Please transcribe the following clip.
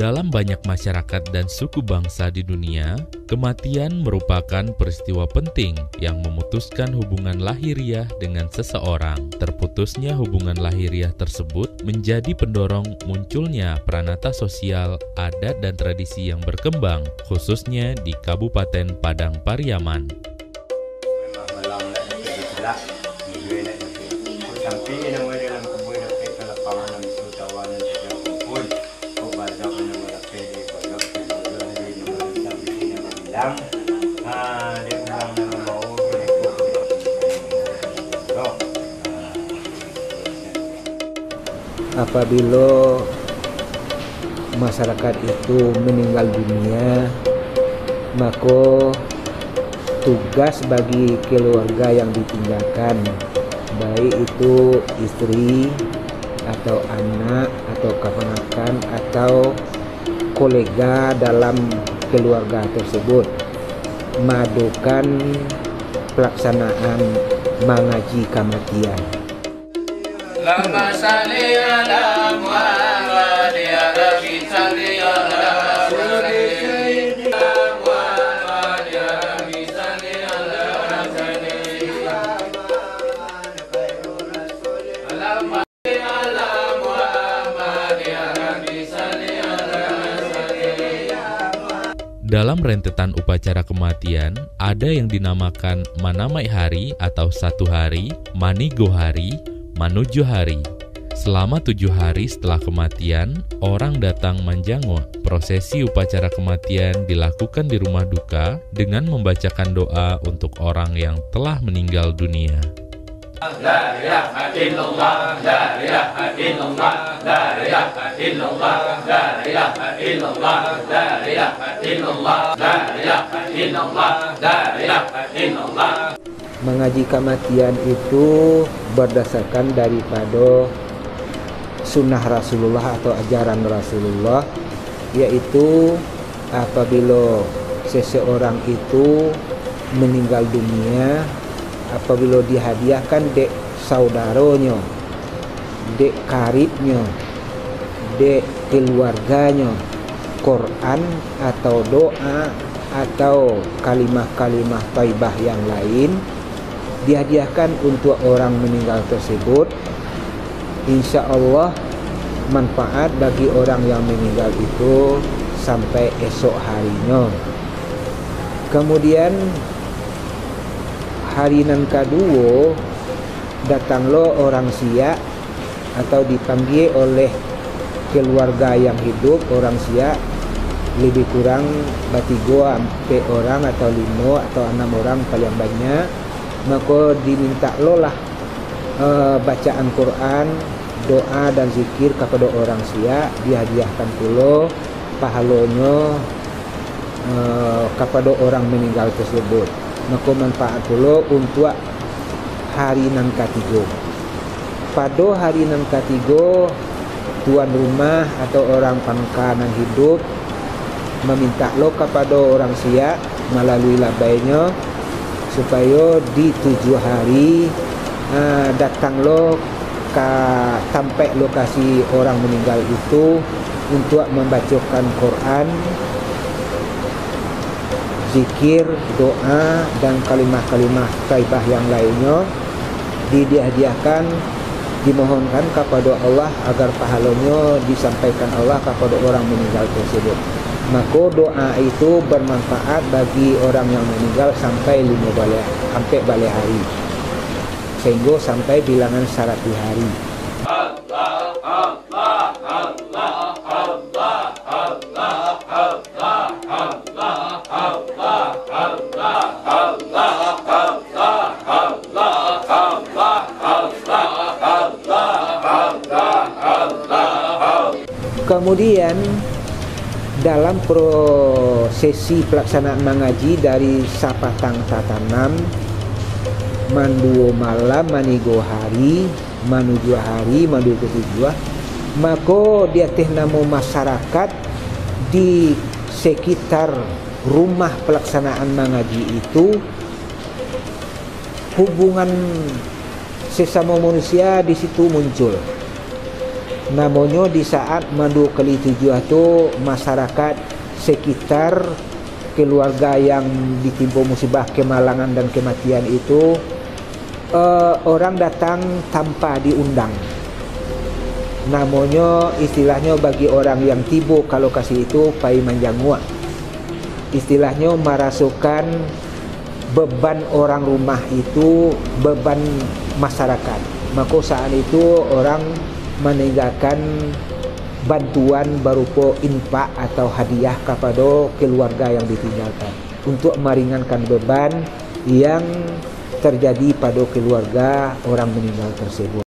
Dalam banyak masyarakat dan suku bangsa di dunia, kematian merupakan peristiwa penting yang memutuskan hubungan lahiriah dengan seseorang. Terputusnya hubungan lahiriah tersebut menjadi pendorong munculnya pranata sosial, adat, dan tradisi yang berkembang, khususnya di Kabupaten Padang Pariaman. Apabila masyarakat itu meninggal dunia, maka tugas bagi keluarga yang ditinggalkan, baik itu istri atau anak atau keponakan atau kolega dalam keluarga tersebut, madukan pelaksanaan mengaji kematian. Lama salli ala Muhammad ya Rabbi salli ala Sayyidina Muhammad ya Rabbi salli ala Sayyidina Muhammad ala Muhammad ya Rabbi salli ala Sayyidina. Dalam rentetan upacara kematian, ada yang dinamakan Manamai Hari atau 1 hari, Manigo Hari, Manuju Hari. Selama 7 hari setelah kematian, orang datang manjango. Prosesi upacara kematian dilakukan di rumah duka dengan membacakan doa untuk orang yang telah meninggal dunia. La ilaha illallah, la ilaha illallah, la ilaha illallah, la ilaha illallah, la ilaha illallah, la ilaha illallah, la ilaha illallah. Mengaji kematian itu berdasarkan daripada sunnah Rasulullah atau ajaran Rasulullah, yaitu apabila seseorang itu meninggal dunia, apabila dihadiahkan dek saudaranya, dek karibnya, dek keluarganya Quran atau doa atau kalimah-kalimah thayyibah yang lain, dihadiahkan untuk orang meninggal tersebut, insya Allah manfaat bagi orang yang meninggal itu sampai esok harinya. Kemudian hari nan kedua datanglah orang sia atau dipanggil oleh keluarga yang hidup, orang sia lebih kurang batigo sampai orang atau 5 atau 6 orang paling banyak, maka diminta lah bacaan Quran, doa dan zikir kepada orang sia, dihadiahkan pula pahalanya kepada orang meninggal tersebut. Maka manfaat pula untuk hari nan ketiga. Pada hari nan ketiga, tuan rumah atau orang pangkat yang hidup meminta lo kepada orang sia melalui labainya supaya di 7 hari datang lo ke sampai lokasi orang meninggal itu untuk membacakan Quran, zikir, doa dan kalimah-kalimah thayyibah yang lainnya, dihadiahkan, dimohonkan kepada Allah agar pahalanya disampaikan Allah kepada orang meninggal tersebut. Maka doa itu bermanfaat bagi orang yang meninggal sampai 5 balik hari, sehingga sampai bilangan 100 hari. Allah Allah Allah Allah Allah Allah Allah Allah Allah Allah. Kemudian dalam prosesi pelaksanaan mengaji dari sapatang tatanam, manduo malam, manigo hari, manuju hari, manduo ketujuh, maka dia teh namo masyarakat di sekitar rumah pelaksanaan mengaji itu, hubungan sesama manusia di situ muncul. Namanya di saat mandu kali 7 itu masyarakat sekitar keluarga yang ditimpa musibah kemalangan dan kematian itu orang datang tanpa diundang. Namanya istilahnya bagi orang yang tibo kalau kasih itu pai manjangua. Istilahnya merasukan beban orang rumah itu beban masyarakat. Maka saat itu orang meninggalkan bantuan berupa infak atau hadiah kepada keluarga yang ditinggalkan untuk meringankan beban yang terjadi pada keluarga orang meninggal tersebut.